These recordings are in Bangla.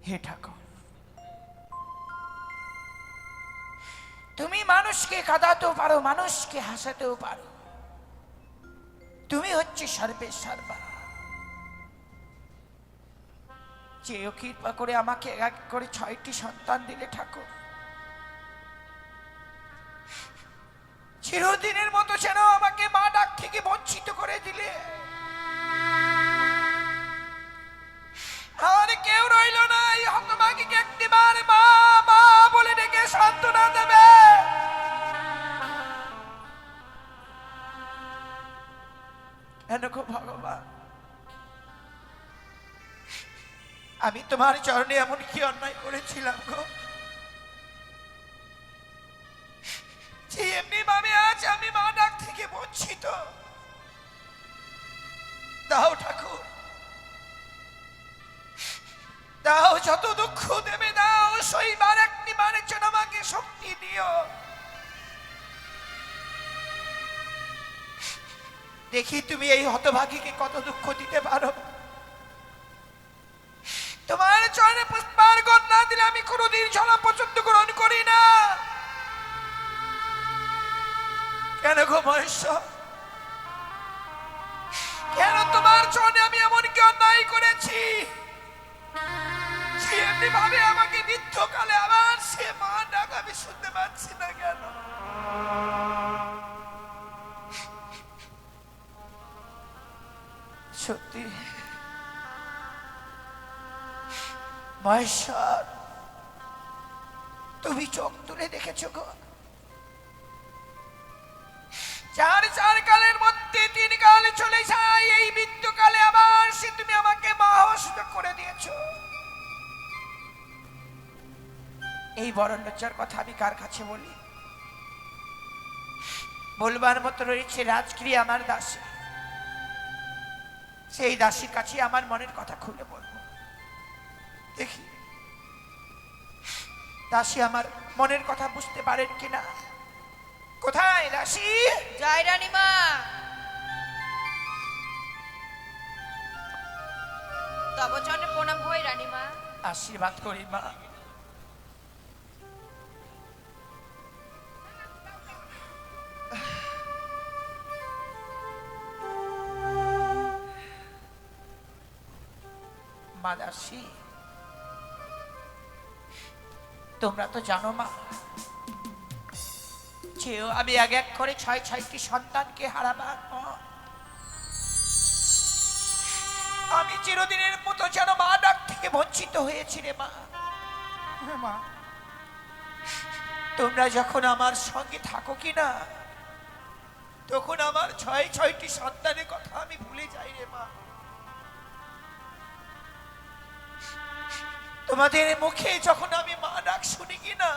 হে ঠাকুর, তুমি মানুষকে কাঁদাতেও পারো, মানুষকে হাসাতেও পারো। তুমি হচ্ছে সর্বে সর্বা। যে কৃপা করে আমাকে এক করে 6টি সন্তান দিলে ঠাকুর, চিরদিনের মতো যেন আমাকে মা ডাক থেকে বঞ্চিত করে দিলে। আর কেউ রইল না এই হতভাগীকে একটিবার মা মা বলে ডেকে সান্ত্বনা দেবে। কেন গো ভগবান, আমি তোমার চরণে এমন কি অন্যায় করেছিলাম গো, যে এমনি ভাবে আজ আমি মা ডাক থেকে বঞ্চিত। দাও ঠাকুর, দাও, যত দুঃখ দেবে দাও, সইবার একটি বারের জন্য আমাকে শক্তি দিও। দেখি তুমি এই হতভাগীকে কত দুঃখ দিতে পারো। তোমার চরণে পুষ্পার্ঘ্য না দিলে আমি কোনোদিন জল পর্যন্ত গ্রহণ করি না। কেন গো মহেশ্বর, কেন তোমার চরণে আমি এমন কি অন্যায় করেছি, এমনি ভাবে আমাকে মৃত্যুকালে আবার সে মা ডাক আমি শুনতে পাচ্ছি না কেন? সত্যি মহেশ্বর, তুমি চোখ তুলে দেখেছো গো, 4 কালের মধ্যে 3 কাল চলে যায়, এই মৃত্যুকালে আবার সে তুমি আমাকে মা হওয়ার সুযোগ করে দিয়েছো। এই বড় লজ্জার কথা আমি কার কাছে বলি? বলবার মতো রয়েছে রাজগিরি আমার দাসী, সেই দাসীর কাছে আমার মনের কথা খুলে বলবো। দেখি দাসী আমার মনের কথা বুঝতে পারেন কিনা। কোথায় দাসী? জয় রানীমা। তব চরণে প্রণাম হই রানীমা। আশীর্বাদ করি মা। মা দাসী, তোমরা তো জানো মা, যেও আমি এক এক করে 6টি সন্তানকে হারাবার পর আমি চিরদিনের মতো যেন মা ডাক থেকে বঞ্চিত হয়েছি রে মা। মা, তোমরা যখন আমার সঙ্গে থাকো কিনা, তখন আমার 6টি সন্তানের কথা আমি ভুলে যাই রে মা। তোমাদের মুখে যখন আমি মা ডাক শুনি কিনা,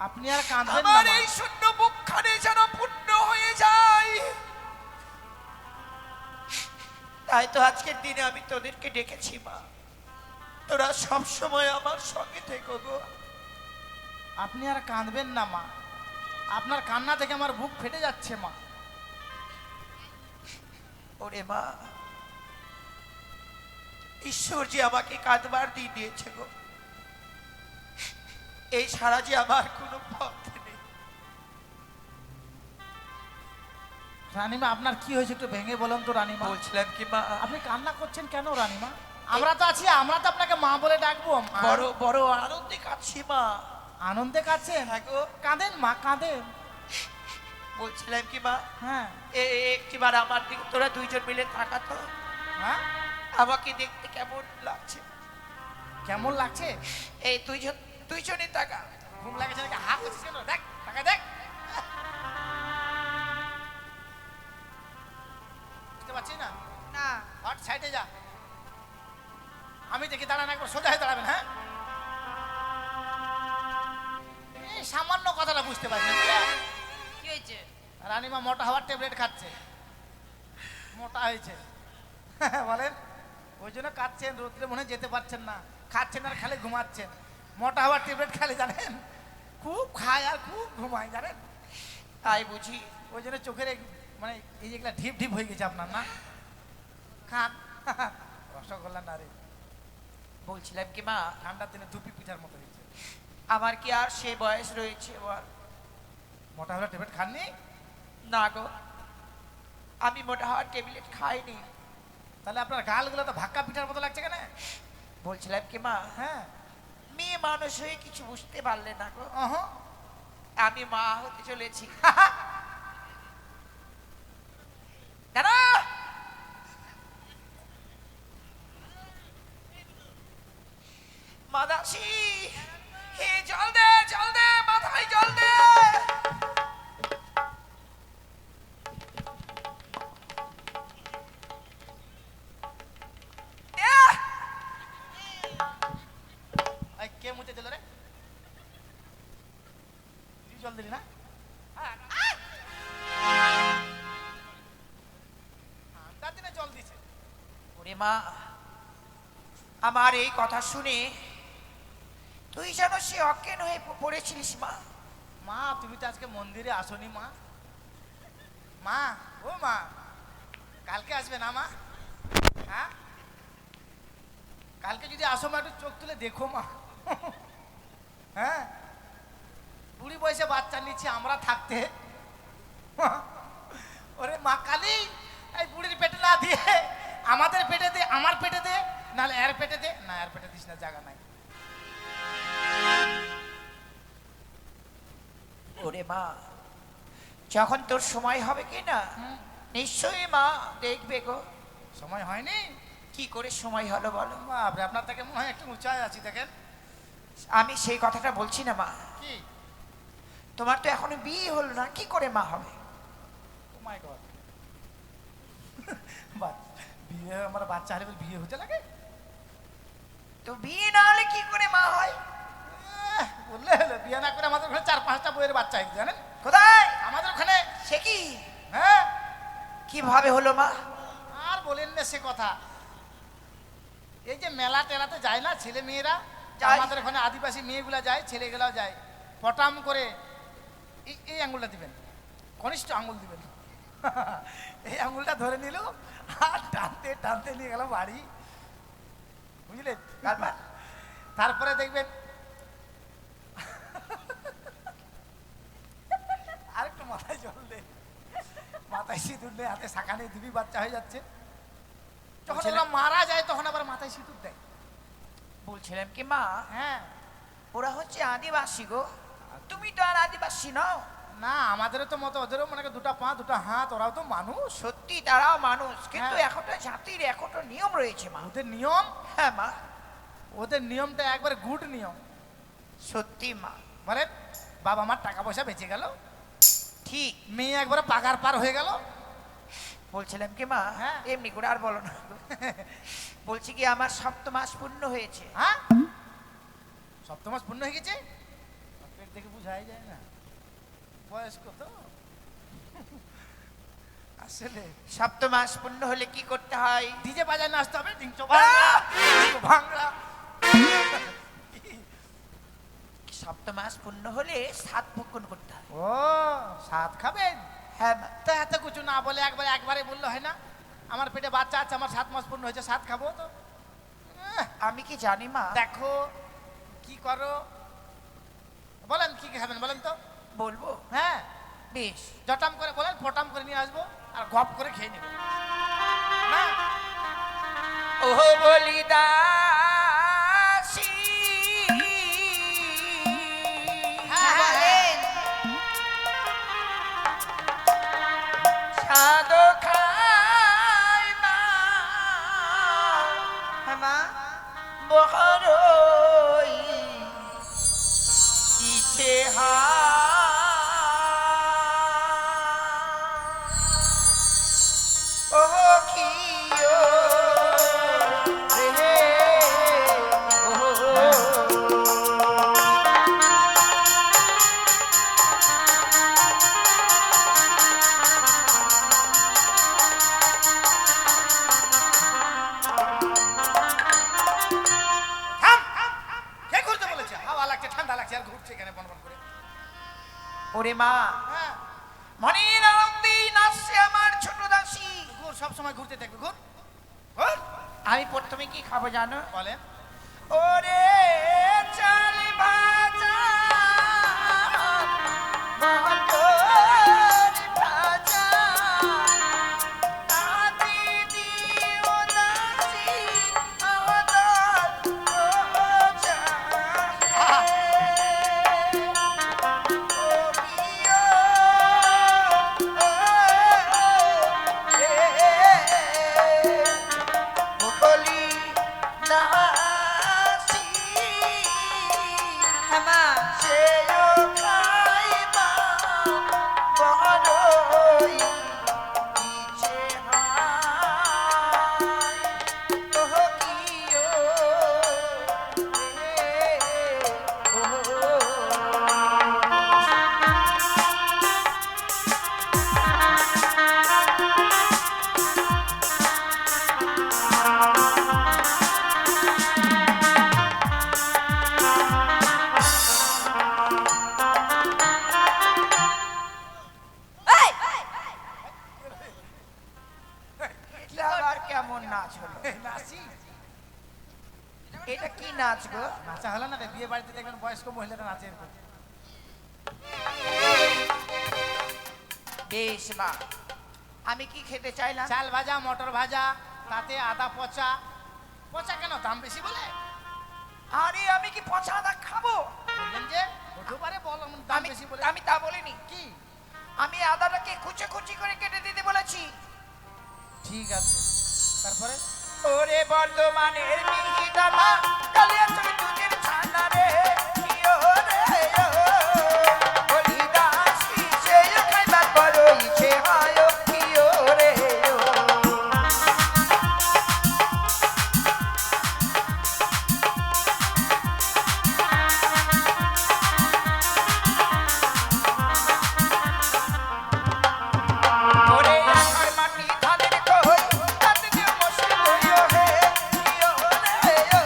আপনি আর কাঁদবেন না, আমার এই শূন্য মুখখানে যেন পূর্ণ হয়ে যায়। তাই তো আজকের দিনে আমি তোদেরকে ডেকেছি মা, তোরা সব সময় আমার সঙ্গে থেকো গো। আপনি আর কাঁদবেন না মা, আপনার কান্না থেকে আমার বুক ফেটে যাচ্ছে মা। ওরে মা, ঈশ্বর যে আমাকে কাঁদবার দিয়ে দিয়েছে গো, এই ছাড়া যে আমার কোনো পথ নেই। রানীমা, আপনার কি হয়েছে একটু ভেঙে বলুন তো রানীমা। বলছিলাম কি মা, আপনি কান্না করছেন কেন রানীমা? আমরা তো আছি, আমরা তো আপনাকে মা বলে ডাকবো। বড় বড় আনন্দে কাঁদছি মা। আনন্দে কাঁদছেন? হ্যাঁ গো। কাঁদেন মা, কাঁদেন। বলছিলাম কি মা, হ্যাঁ। একটিবার আমার দিকে তোরা দুইজন মিলে তাকাতো। হ্যাঁ, আমাকে দেখতে কেমন লাগছে? কেমন লাগছে? এই দুইজনে তাকা। ঘুম লাগেছে নাকি? হাত করছিস কেন? দেখ, তাকা দেখ। বুঝতে পারছি না। না, হট সাইডে যা। আমি দেখি দাঁড়ান, একবার সোজা হয়ে দাঁড়াবেন। হ্যাঁ, এই সামান্য কথাটা বুঝতে পারছি না। কি হয়েছে? রানীমা মোটা হওয়ার ট্যাবলেট খাচ্ছে, মোটা হয়েছে। বলেন, ওই জন্য কাঁদছেন, রোদ্রে মনে যেতে পারছেন না, খাচ্ছেন আর খালি ঘুমাচ্ছেন। মোটা হওয়ার ট্যাবলেট খালি জানেন, খুব খায় আর খুব ঘুমায় জানেন। তাই বুঝি? ওই জন্য চোখের মানে এই যেগুলা ঢিপ ঢিপ হয়ে গেছে আপনার, না? খান রসগোল্লা না রে। বলছিলাম কি মা, ঠান্ডার দিনে ধুপি পিঠার মতো হয়েছে। আমার কি আর সে বয়স রয়েছে বল? মোটা হলে ট্যাবলেট খাননি? না গো, আমি মোটা হওয়ার ট্যাবলেট খাইনি। তাহলে আপনার গালগুলো তো ভাক্কা পিঠার মতো লাগছে কেন? বলছিলাম কি মা, হ্যাঁ। মেয়ে মানুষ হয়ে কিছু বুঝতে পারলে না গো, অহঁ। আমি মা হতে চলেছি। দাদা, মাদাসি, হে জল দে, জল দে, মাথায় জল দে। এই কে মুতে দিল রে? তুই জল দিলি না? ঠান্ডার দিনে জল দিছে। ওরে মা, আমার এই কথা শুনে তুই যেন সে অজ্ঞান হয়ে পড়েছিলিস মা। মা তুমি তো আজকে মন্দিরে আসনি মা। মা, ও মা, কালকে আসবে না মা? হ্যাঁ, কালকে যদি আসো মা একটু চোখ তুলে দেখো মা। হ্যাঁ, বুড়ি বয়সে বাচ্চা নিচ্ছি আমরা থাকতে। ওরে মা কালী, এই বুড়ির পেটে না দিয়ে আমাদের পেটে দে, আমার পেটে দে, নাহলে এর পেটে দে। না, এর পেটে দিস না, জায়গা নাই। ওরে মা, যখন তোর সময় হবে কি না, নিশ্চয়ই মা দেখবে গো। সময় হয়নি? কি করে সময় হলো বলো? বাপরে, আপনার থেকে মনে হয় একটু উঁচায় আছি দেখেন। আমি সেই কথাটা বলছি না মা, কি? তোমার তো এখনো বিয়ে হলো না, কি করে মা হবে? ও মাই গড, বিয়ে আমার বাচ্চা হলে বিয়ে হতে লাগে? তো বিয়ে না হলে কি করে মা হয়? বললে হলো, বিয়ে না করে আমাদের ওখানে 4-5টা বইয়ের বাচ্চা হয়েছে জানেন? কোথায়? আমাদের ওখানে। সে কি? হ্যাঁ। কিভাবে হলো মা? আর বলেন না সে কথা। এই যে মেলা টেলাতে যায় না ছেলে মেয়েরা, যায়। আমাদের ওখানে আদিবাসী মেয়েগুলা যায়, ছেলেগুলাও যায়। পটাম করে এই আঙুলটা দিবেন, কনিষ্ঠ আঙুল দিবেন। এই আঙুলটা ধরে নিল আর টানতে টানতে নিয়ে গেল বাড়ি, বুঝলেন? তারপরে দেখবেন আরেকটু মাথায় জল দে, মাথায় সিঁদুর নেই, হাতে শাখা নেই, দুবি বাচ্চা হয়ে যাচ্ছে। যখন ওরা মারা যায় তখন আবার মাথায় সিঁদুর দেয়। বলছিলাম কি মা, হ্যাঁ, ওরা হচ্ছে আদিবাসী গো, তুমি তো আর আদিবাসী নও। না আমাদেরও তো মতো, ওদেরও মনে করে 2টা পা 2টা হাত, ওরাও তো মানুষ। সত্যি তারাও মানুষ, কিন্তু হ্যাঁ। এখনটা জাতির এখনটা নিয়ম রয়েছে মা। ওদের নিয়ম, হ্যাঁ মা, ওদের নিয়মটা একবার গুড নিয়ম। সত্যি মা। বলেন, বাবা মার টাকা পয়সা বেঁচে গেল, ঠিক। মেয়ে একবারে পাগার পার হয়ে গেল। বলছিলাম কি মা, হ্যাঁ। এমনি করে আর বলো না। বলছি কি আমার 7 মাস পূর্ণ হয়েছে। হ্যাঁ, 7 মাস পূর্ণ হয়ে গেছে? পেট দেখে বুঝাই যায় না, বয়স কত আসলে। 7 মাস পূর্ণ হলে কি করতে হয়? ডিজে বাজায় নাচতে হবে, ডিংচো আহ! ভাঙড়া। 7 মাস পূর্ণ হলে 7 ভক্ষণ করতে হয়। ও, 7 খাবেন? হ্যাঁ মা। তা এত কিছু না বলে একবারে বললে হয় না? আমার পেটে বাচ্চা আছে, আমার 7 মাস পূর্ণ হয়েছে, 7 খাবো তো। আমি কি জানি মা? দেখো কি করো, বলেন কি খাবেন বলেন তো? বলবো? হ্যাঁ, বেশ। জটাম করে বলেন, ফটাম করে নিয়ে আসবো আর গপ করে খেয়ে নেবো না? ও বলিদাসী, হ্যাঁ, হ্যাঁ, বলেন। সাধু খায় না হ্যাঁ মা। বহরই ইচ্ছে ও কিও রে ও। থাম। কে ঘুরতে বলেছে? হাওয়া লাগছে, ঠান্ডা লাগছে, আর ঘুরছে এখানে বন বন করে। ওরে মা, হ্যাঁ, মনের আনন্দে নাচছে আমার ছোট দাসী। ঘুর, সব সময় ঘুরতে থাকবে, ঘুর ঘুর। আমি প্রথমে কি খাবো জানো? বলেন। ওরে চাল ভাজা মটর ভাজা দাদি দিও দাসি আমাদের রোজা হ্যাঁ মা এই! এটা আবার কেমন নাচ হলো? নাচি এটা কি নাচ গো? নাচা হলো না রে, বিয়ে বাড়িতে দেখবেন বয়স্ক মহিলারা নাচে এরকম। বেশ মা, আমি কি খেতে চাইলাম? চাল ভাজা মটর ভাজা তাতে আদা পচা। পচা কেন, দাম বেশি বলে? আরে আমি কি পচা আদা খাবো? বললেন যে হতে পারে, বল দাম আমি বেশি বলে। আমি তা বলিনি। কি? আমি আদাটাকে কুচি কুচি করে কেটে দিতে বলেছি। ঠিক আছে, তারপরে ওরে বর্ধমানের মিহিদানা কালিয়া চোখে দুধের ছানা রে ইয়ো রে ইয়ো হরিদাসি সে খাইবার বড় ইচ্ছে হয় ইয়ো রে ইয়ো ওরে আখার মাটি ধানের কই তাতে দিও মশলা কইও হে ইয়ো রে ইয়ো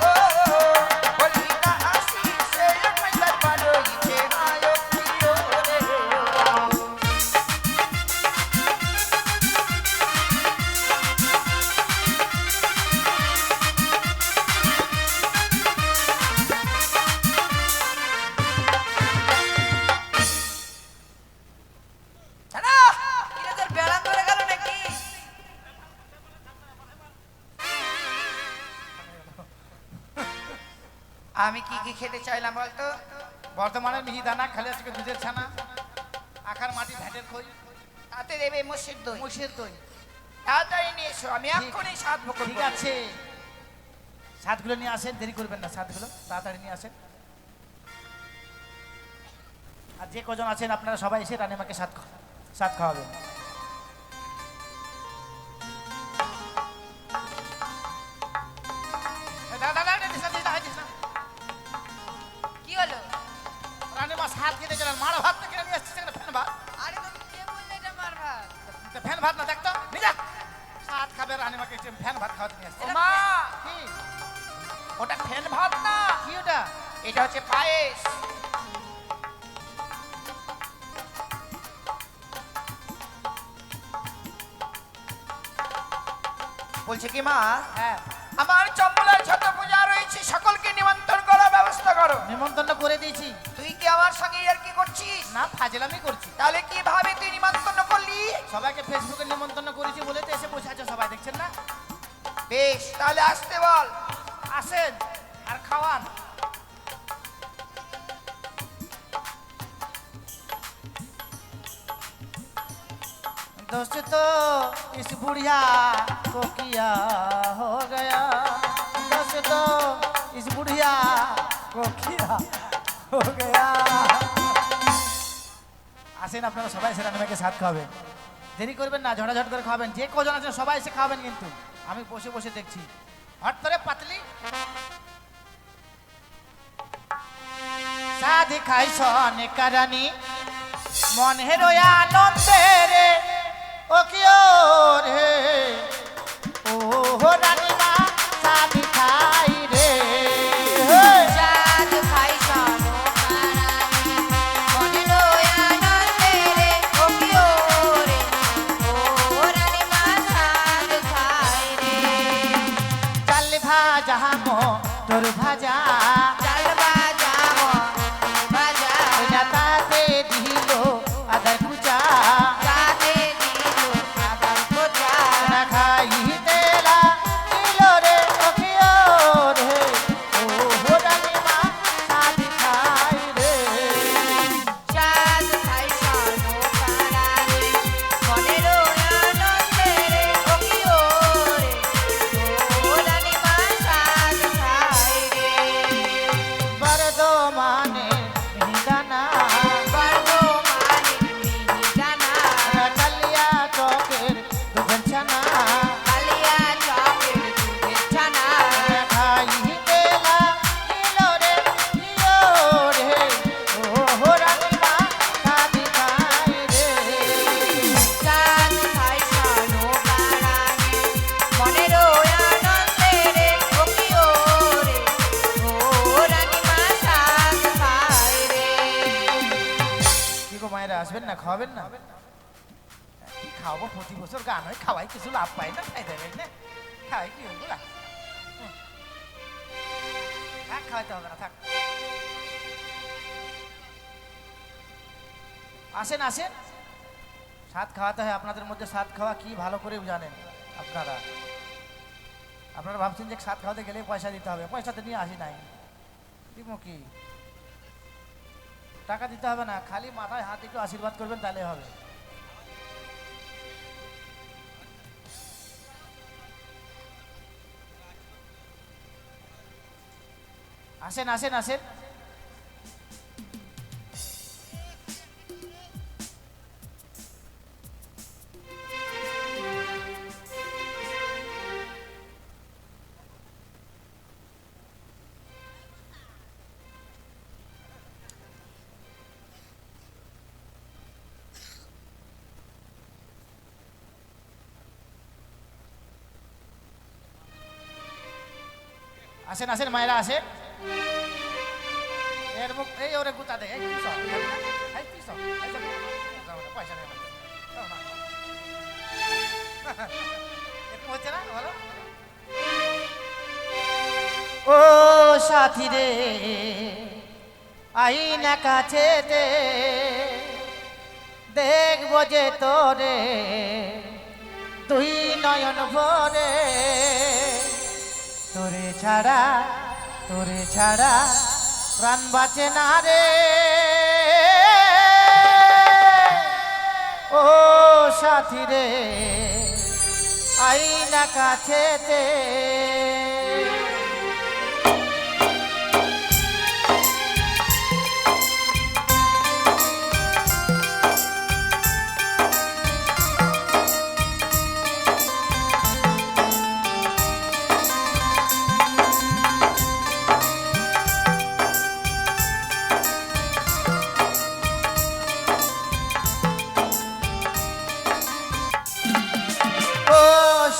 হরিদাসি সে খাইবার বড় ইচ্ছে হয় ইয়ো রে ইয়ো ছাড়া এটা তোর ব্যায়াম করে গেল নাকি? আমি কি কি খেতে চাইলাম বলতো? বর্তমানের মিহিদানা খালি আজকে দুধের ছানা, আখার মাটি ঘাটের খই, তাতে দেবে মসজিদ দই। মুসের দই। তাড়াতাড়ি নিয়ে এসো, আমি ঠিক- এক্ষুনি সাত ভোগ ঠিক আছে, সাতগুলো নিয়ে আসেন, দেরি করবেন না, সাতগুলো তাড়াতাড়ি নিয়ে আসেন। আর যে কজন আছেন আপনারা সবাই এসে রানীমাকে সাত খাওয়াবেন। কি হলো? রানীমা সাত খেতে গেলেন, মারা ভাত কিনে নিয়ে আসছে, ফ্যান ভাত। আরে তুমি কে বললে এটা মার ভাত? ফ্যান ভাত না দেখতো, নিজা সাত খাবে রানীমাকে, ফ্যান ভাত খাওয়াতে নিয়ে আসছে। ও মা, কি? ওটা ফেন ভাত না, কি ওটা? এটা হচ্ছে পায়েস। বলছে কি মা, হ্যাঁ, আমার চম্বলের ছোট পূজা রয়েছে, সকলকে নিমন্ত্রণ করার ব্যবস্থা করো। নিমন্ত্রণ করে দিয়েছি। তুই কি আমার সঙ্গে আর কি করছিস? না, ফাজলামি করছি। তাহলে কিভাবে তুই নিমন্ত্রণ করলি? সবাইকে ফেসবুকে নিমন্ত্রণ করেছি বলে তো এসে বসে আছে সবাই, দেখছেন না? বেশ, তাহলে আসতে বল। আসেন আর খাওয়ান। दोस्तों इस बुढ़िया को किया हो गया, दोस्तों इस बुढ़िया को किया हो गया। আসেন আপনারা সবাই এসে রান্নাকে সাথ খাবেন, দেরি করবেন না, ঝটাঝট করে খাবেন। যে কজন আছেন সবাই এসে খাবেন, কিন্তু আমি বসে বসে দেখছি। হট করে পাতলি সাধি খাই সনে কারানি মন হেরোয়া আনন্দে রে ও কিও রে ও হো রানীমা সাধি খাই রে চাঁদ খাই সানো কারানি, মনে রয় আনন্দে রে, ও কি ও রে, ও রানীমা চাঁদ খাই রে। চাল ভাজা মো তোর ভাজা মানে মিহিদানা বর্ধমানের মিহিদানা, কালিয়া চকের দুধের ছানা কালিয়া চকের দুধের ছানা, খাইতে লাগিল রে প্রিয় রে ও রানীমা কাঁদি খাই রে চাঁদ খাই সানো পারানে, মনের আনন্দে রে ও কি ও রে, ও রানীমা চাঁদ খায় রে। কি গো মায়েরা আসবেন না খাওয়াবেন না কি খাওয়াবো প্রতি বছর গান হয় খাওয়াই কিছু লাভ পাই না খাই দেবেন না খাওয়াই কি হইব না থাক খাওয়াইতে হবে না থাক আসেন আসেন সাত খাওয়াতে হয় আপনাদের মধ্যে সাত খাওয়া কি ভালো করে জানেন আপনারা আপনারা ভাবছেন যে সাত খাওয়াতে গেলে পয়সা দিতে হবে পয়সা তো নিয়ে আসি নাই দিব কি টাকা দিতে হবে না খালি মাথায় হাত একটু আশীর্বাদ করবেন তাহলে হবে আসেন আসেন আসেন আসেন আসেন মায়েরা আসেন এর মুখ এই ওরে গুতা দে এই পিছ এই পিছ এই যে পয়সা নেই এরকম হচ্ছে না বলো ও সাথী রে আই না কাছে দেখবো যে তোরে তুই নয়ন ভরে তোরে ছাড়া প্রাণ বাঁচে না রে ও সাথী রে আই না কাছেতে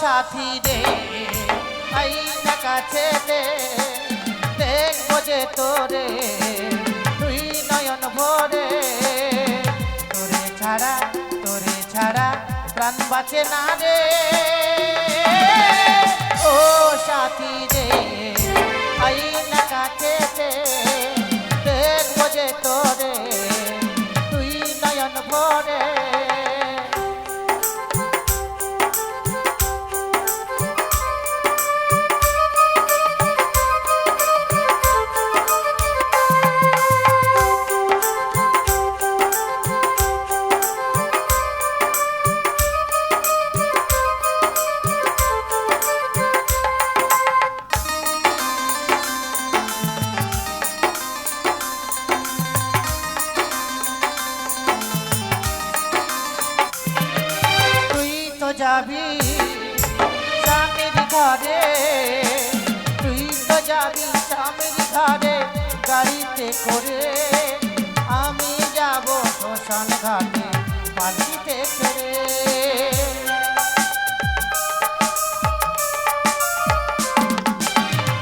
সাথী রে আই না কাছে দেখবো যে তোরে তুই নয়ন ভরে তোরে ছাড়া প্রাণ বাঁচে না রে ও সাথী রে আই না কাছে দেখবো যে তোরে তুই নয়ন ভরে যাবি স্বামীর ঘরে তুই তো যাবি স্বামীর ঘরে গাড়িতে করে আমি যাব শ্মশান ঘাটে পালিতে করে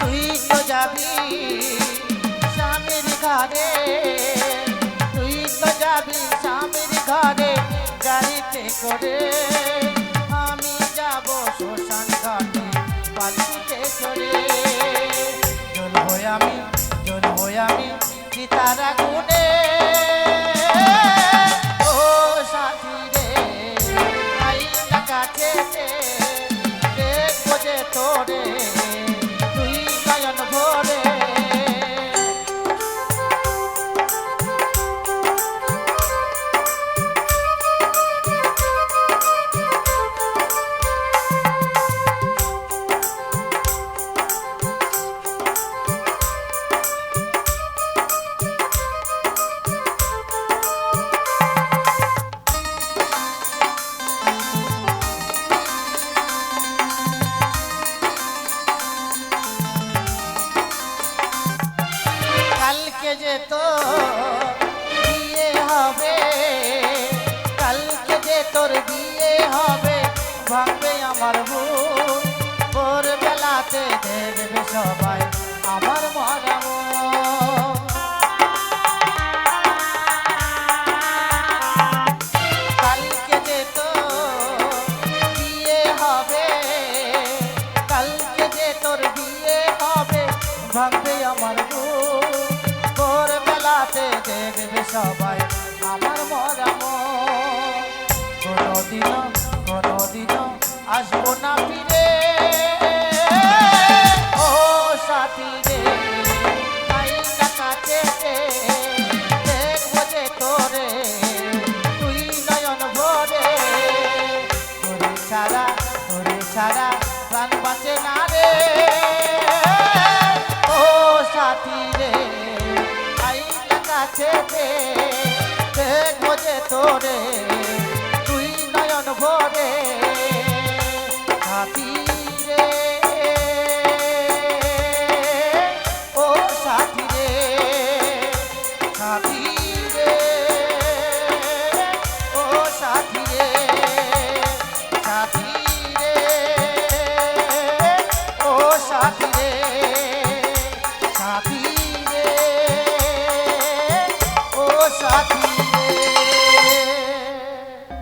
তুই তো যাবি স্বামীর ঘরে তুই তো যাবি স্বামীর ঘরে গাড়িতে করে শ্মশান ঘাটে পালিতে চড়ে জ্বলবো আমি চিতার আগুনে ও সাথী রে আই না কাছে দেখবো যে তোরে তুই নয়ন ভরে যে তোর বিয়ে হবে, কালকে যে তোর বিয়ে হবে, ভাঙবে আমার বুক, ভোরবেলাতে দেখবে সবাই আমার মরা মন। কালকে যে তোর বিয়ে হবে, কালকে যে তোর বিয়ে হবে, ভাঙবে আমার বুক, ভোরবেলাতে দেখবে সবাই আমার মরা মন। কোনোদিনও আসবো না ফিরে, ও সাথী রে, তাই কাছে দেখবো যে তোরে, তুই নয়ন ভরে, তোরে ছাড়া প্রাণ বাঁচে না রে, ও সাথী রে, তাই কাছে দেখবো যে তোরে, তুই নয়ন ভরে, সাথী রে।